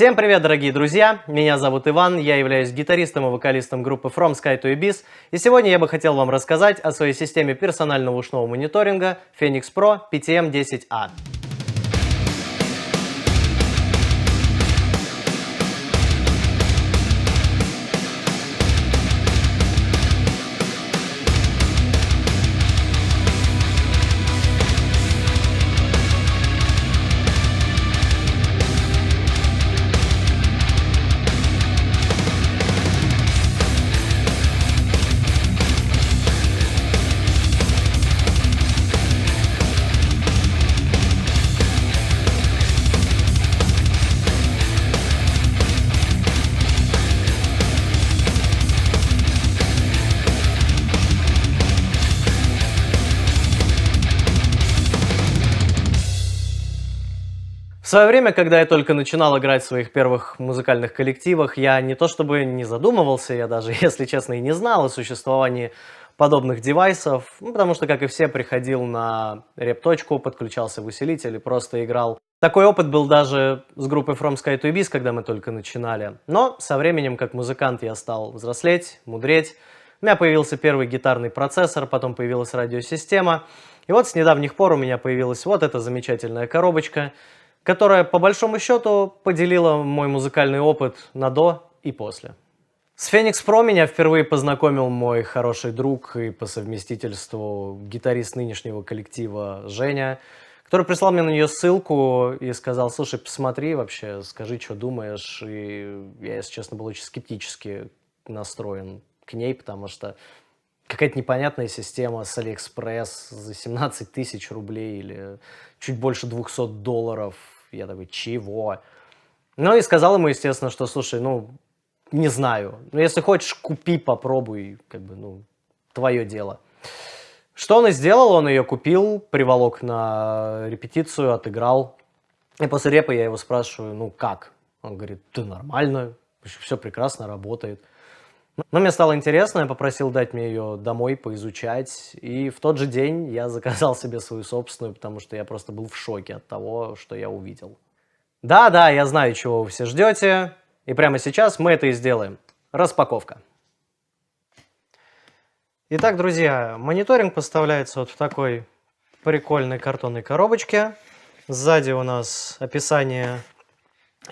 Всем привет, дорогие друзья! Меня зовут Иван, я являюсь гитаристом и вокалистом группы From Sky to Abyss, и сегодня я бы хотел вам рассказать о своей системе персонального ушного мониторинга Phoenix Pro PTM10A. В свое время, когда я только начинал играть в своих первых музыкальных коллективах, я не то чтобы не задумывался, я даже, если честно, и не знал о существовании подобных девайсов, потому что, как и все, приходил на реп-точку, подключался в усилитель и просто играл. Такой опыт был даже с группой From Sky to Abyss, когда мы только начинали. Но со временем, как музыкант, я стал взрослеть, мудреть. У меня появился первый гитарный процессор, потом появилась радиосистема. И вот с недавних пор у меня появилась вот эта замечательная коробочка, которая, по большому счету, поделила мой музыкальный опыт на до и после. С Phoenix Pro меня впервые познакомил мой хороший друг и по совместительству гитарист нынешнего коллектива Женя, который прислал мне на нее ссылку и сказал: слушай, посмотри вообще, скажи, что думаешь. И я, если честно, был очень скептически настроен к ней, потому что какая-то непонятная система с Алиэкспресс за 17 тысяч рублей или чуть больше $200. Я такой, чего? Ну и сказал ему, естественно, что, слушай, ну, не знаю. Но если хочешь, купи, попробуй, как бы, ну, твое дело. Что он и сделал, он ее купил, приволок на репетицию, отыграл. И после репа я его спрашиваю, ну, как? Он говорит, да нормально, все прекрасно работает. Но мне стало интересно, я попросил дать мне ее домой поизучать, и в тот же день я заказал себе свою собственную, потому что я просто был в шоке от того, что я увидел. Да-да, я знаю, чего вы все ждете, и прямо сейчас мы это и сделаем. Распаковка. Итак, друзья, мониторинг поставляется вот в такой прикольной картонной коробочке. Сзади у нас описание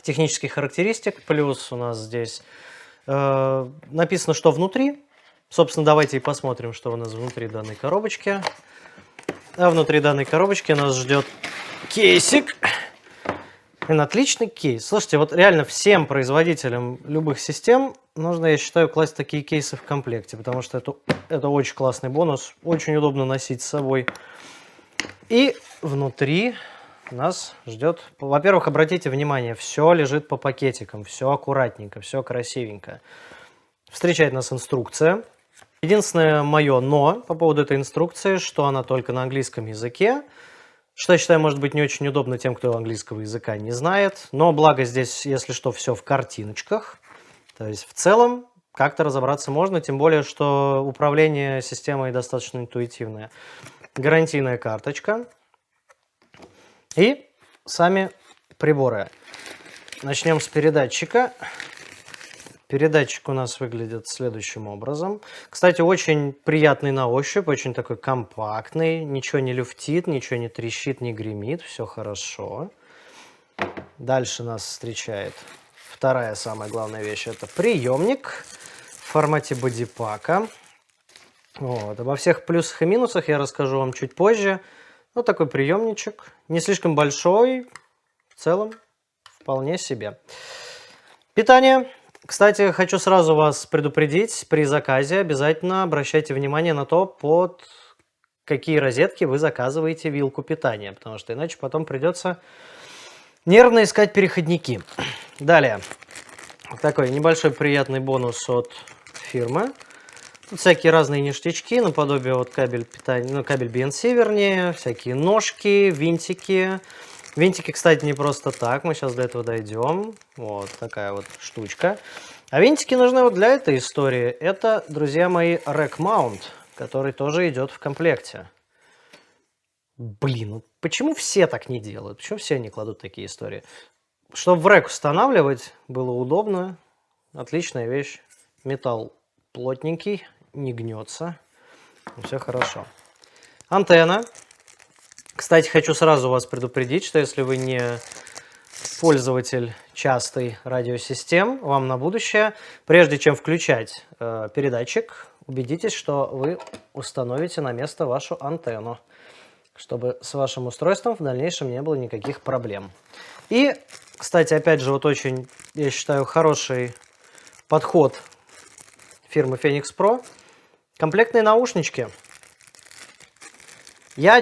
технических характеристик, плюс у нас здесь написано, что внутри. Собственно, давайте и посмотрим, что у нас внутри данной коробочки. А внутри данной коробочки нас ждет кейсик. Отличный кейс. Слушайте, вот реально всем производителям любых систем нужно, я считаю, класть такие кейсы в комплекте, потому что это очень классный бонус, очень удобно носить с собой. И внутри нас ждет, во-первых, обратите внимание, все лежит по пакетикам, все аккуратненько, все красивенько. Встречает нас инструкция. Единственное мое «но» по поводу этой инструкции, что она только на английском языке, что я считаю, может быть, не очень удобно тем, кто английского языка не знает. Но благо здесь, если что, все в картиночках. То есть в целом как-то разобраться можно, тем более, что управление системой достаточно интуитивное. Гарантийная карточка. И сами приборы. Начнем с передатчика. Передатчик у нас выглядит следующим образом. Кстати, очень приятный на ощупь, очень такой компактный. Ничего не люфтит, ничего не трещит, не гремит. Все хорошо. Дальше нас встречает вторая самая главная вещь. Это приемник в формате бодипака. Вот. Обо всех плюсах и минусах я расскажу вам чуть позже. Вот такой приемничек, не слишком большой, в целом вполне себе. Питание. Кстати, хочу сразу вас предупредить, при заказе обязательно обращайте внимание на то, под какие розетки вы заказываете вилку питания, потому что иначе потом придется нервно искать переходники. Далее, такой небольшой приятный бонус от фирмы. Тут всякие разные ништячки, наподобие вот кабель питания, ну, кабель BNC, вернее, всякие ножки, винтики. Винтики, кстати, не просто так, мы сейчас до этого дойдем. Вот такая вот штучка. А винтики нужны вот для этой истории. Это, друзья мои, Rack Mount, который тоже идет в комплекте. Блин, ну почему все так не делают? Почему все не кладут такие истории? Чтобы в рэк устанавливать было удобно. Отличная вещь. Металл плотненький, не гнется. Все хорошо. Антенна. Кстати, хочу сразу вас предупредить, что если вы не пользователь частый радиосистем, вам на будущее, прежде чем включать передатчик, убедитесь, что вы установите на место вашу антенну, чтобы с вашим устройством в дальнейшем не было никаких проблем. И, кстати, опять же, вот очень, я считаю, хороший подход фирмы Phoenix Pro. Комплектные наушнички.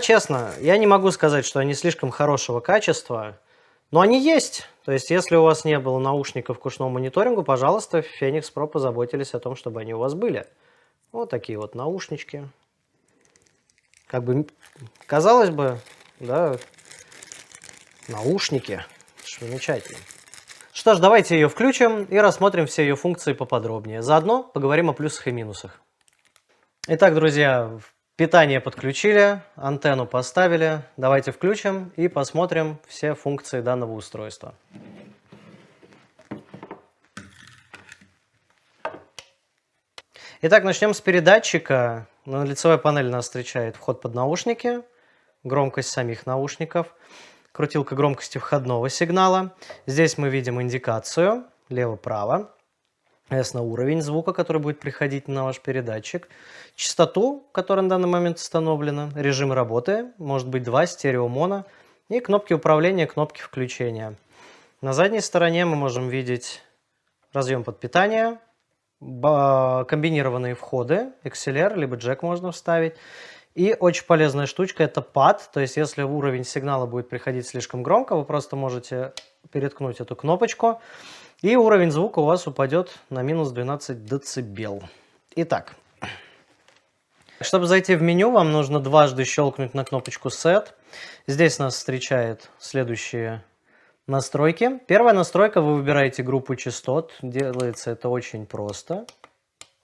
Честно, я не могу сказать, что они слишком хорошего качества, но они есть. То есть, если у вас не было наушников к ушному мониторингу, пожалуйста, Phoenix Pro позаботились о том, чтобы они у вас были. Вот такие вот наушнички. Как бы, казалось бы, да, наушники. Замечательно. Что ж, давайте ее включим и рассмотрим все ее функции поподробнее. Заодно поговорим о плюсах и минусах. Итак, друзья, питание подключили, антенну поставили. Давайте включим и посмотрим все функции данного устройства. Итак, начнем с передатчика. На лицевой панели нас встречает вход под наушники, громкость самих наушников, крутилка громкости входного сигнала. Здесь мы видим индикацию лево-право, соответственно, уровень звука, который будет приходить на ваш передатчик, частоту, которая на данный момент установлена, режим работы, может быть 2, стерео, моно, и кнопки управления, кнопки включения. На задней стороне мы можем видеть разъем под питание, комбинированные входы, XLR, либо джек можно вставить. И очень полезная штучка — это пад, то есть если уровень сигнала будет приходить слишком громко, вы просто можете переткнуть эту кнопочку, и уровень звука у вас упадет на минус 12 дБ. Итак, чтобы зайти в меню, вам нужно дважды щелкнуть на кнопочку Set. Здесь нас встречают следующие настройки. Первая настройка — вы выбираете группу частот. Делается это очень просто,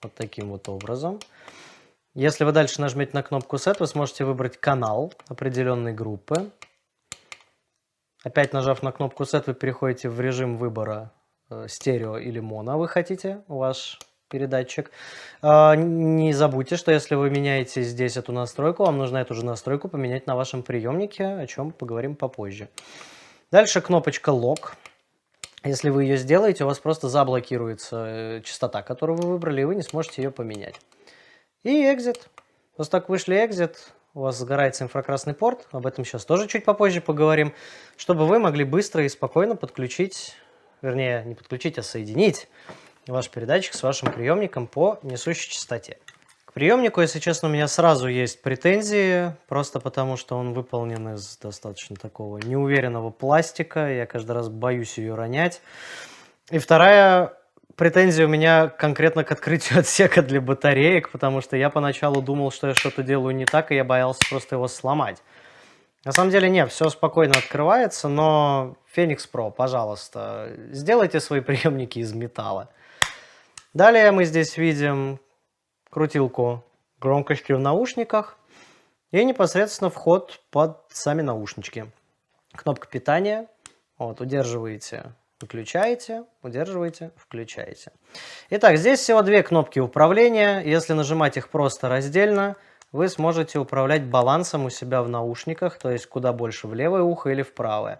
вот таким вот образом. Если вы дальше нажмете на кнопку Set, вы сможете выбрать канал определенной группы. Опять нажав на кнопку Set, вы переходите в режим выбора стерео или моно вы хотите, ваш передатчик. Не забудьте, что если вы меняете здесь эту настройку, вам нужно эту же настройку поменять на вашем приемнике, о чем поговорим попозже. Дальше кнопочка Lock. Если вы ее сделаете, у вас просто заблокируется частота, которую вы выбрали, и вы не сможете ее поменять. И Exit. После того, как вышли Exit, у вас загорается инфракрасный порт, об этом сейчас тоже чуть попозже поговорим, чтобы вы могли быстро и спокойно подключить, вернее, не подключить, а соединить ваш передатчик с вашим приемником по несущей частоте. К приемнику, если честно, у меня сразу есть претензии, просто потому что он выполнен из достаточно такого неуверенного пластика, я каждый раз боюсь ее ронять. И вторая претензия у меня конкретно к открытию отсека для батареек, потому что я поначалу думал, что я что-то делаю не так, и я боялся просто его сломать. На самом деле нет, все спокойно открывается, но Phoenix Pro, пожалуйста, сделайте свои приемники из металла. Далее мы здесь видим крутилку громкости в наушниках и непосредственно вход под сами наушнички. Кнопка питания, вот, удерживаете, выключаете, удерживаете, включаете. Итак, здесь всего две кнопки управления. Если нажимать их просто раздельно, вы сможете управлять балансом у себя в наушниках, то есть куда больше в левое ухо или в правое.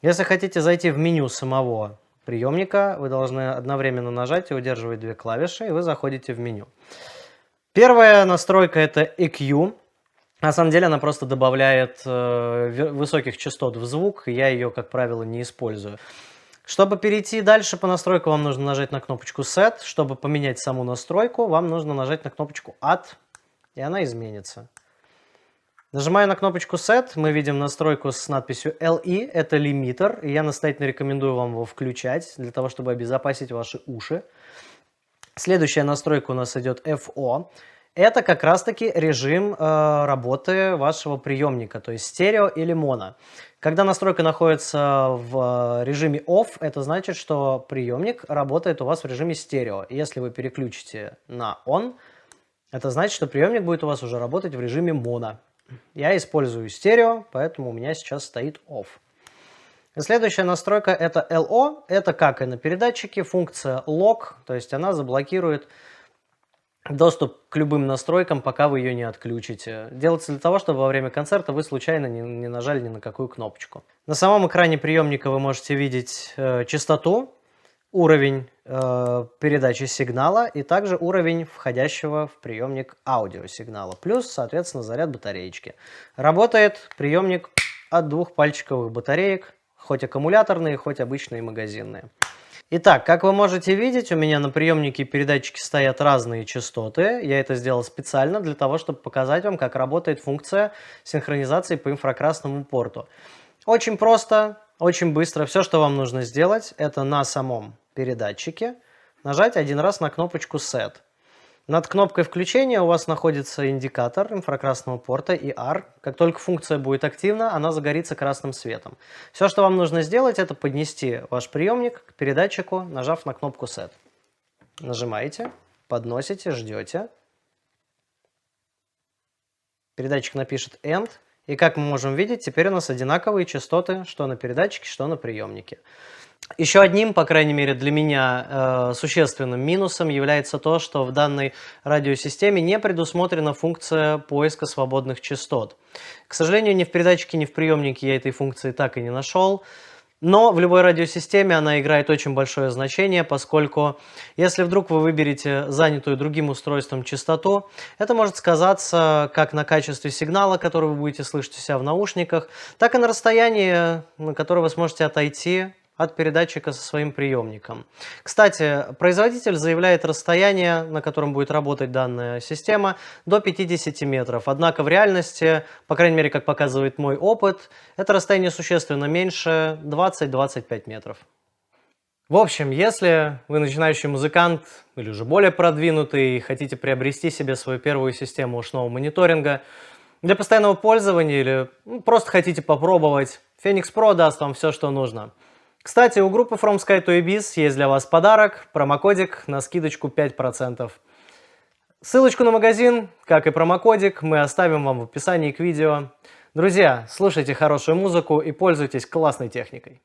Если хотите зайти в меню самого приемника, вы должны одновременно нажать и удерживать две клавиши, и вы заходите в меню. Первая настройка — это EQ. На самом деле она просто добавляет высоких частот в звук, и я ее, как правило, не использую. Чтобы перейти дальше по настройкам, вам нужно нажать на кнопочку Set. Чтобы поменять саму настройку, вам нужно нажать на кнопочку Add, и она изменится. Нажимая на кнопочку Set, мы видим настройку с надписью LE, это лимитер, и я настоятельно рекомендую вам его включать, для того, чтобы обезопасить ваши уши. Следующая настройка у нас идет FO. Это как раз-таки режим работы вашего приемника, то есть стерео или моно. Когда настройка находится в режиме OFF, это значит, что приемник работает у вас в режиме стерео. Если вы переключите на ON, это значит, что приемник будет у вас уже работать в режиме моно. Я использую стерео, поэтому у меня сейчас стоит OFF. И следующая настройка это LO. Это как и на передатчике, функция Lock, то есть она заблокирует доступ к любым настройкам, пока вы ее не отключите. Делается для того, чтобы во время концерта вы случайно не нажали ни на какую кнопочку. На самом экране приемника вы можете видеть частоту, уровень передачи сигнала и также уровень входящего в приемник аудиосигнала. Плюс, соответственно, заряд батареечки. Работает приемник от двух пальчиковых батареек, хоть аккумуляторные, хоть обычные магазинные. Итак, как вы можете видеть, у меня на приемнике передатчики стоят разные частоты. Я это сделал специально для того, чтобы показать вам, как работает функция синхронизации по инфракрасному порту. Очень просто, очень быстро. Все, что вам нужно сделать, это на самом передатчике нажать один раз на кнопочку Set. Над кнопкой включения у вас находится индикатор инфракрасного порта IR. Как только функция будет активна, она загорится красным светом. Все, что вам нужно сделать, это поднести ваш приемник к передатчику, нажав на кнопку Set. Нажимаете, подносите, ждете. Передатчик напишет End. И как мы можем видеть, теперь у нас одинаковые частоты, что на передатчике, что на приемнике. Еще одним, по крайней мере для меня, существенным минусом является то, что в данной радиосистеме не предусмотрена функция поиска свободных частот. К сожалению, ни в передатчике, ни в приемнике я этой функции так и не нашел. Но в любой радиосистеме она играет очень большое значение, поскольку если вдруг вы выберете занятую другим устройством частоту, это может сказаться как на качестве сигнала, который вы будете слышать у себя в наушниках, так и на расстоянии, на которое вы сможете отойти от передатчика со своим приемником. Кстати, производитель заявляет расстояние, на котором будет работать данная система, до 50 метров. Однако в реальности, по крайней мере, как показывает мой опыт, это расстояние существенно меньше, 20-25 метров. В общем, если вы начинающий музыкант или уже более продвинутый и хотите приобрести себе свою первую систему ушного мониторинга для постоянного пользования или просто хотите попробовать, Phoenix Pro даст вам все, что нужно. Кстати, у группы From Sky to Abyss есть для вас подарок, промокодик на скидочку 5%. Ссылочку на магазин, как и промокодик, мы оставим вам в описании к видео. Друзья, слушайте хорошую музыку и пользуйтесь классной техникой.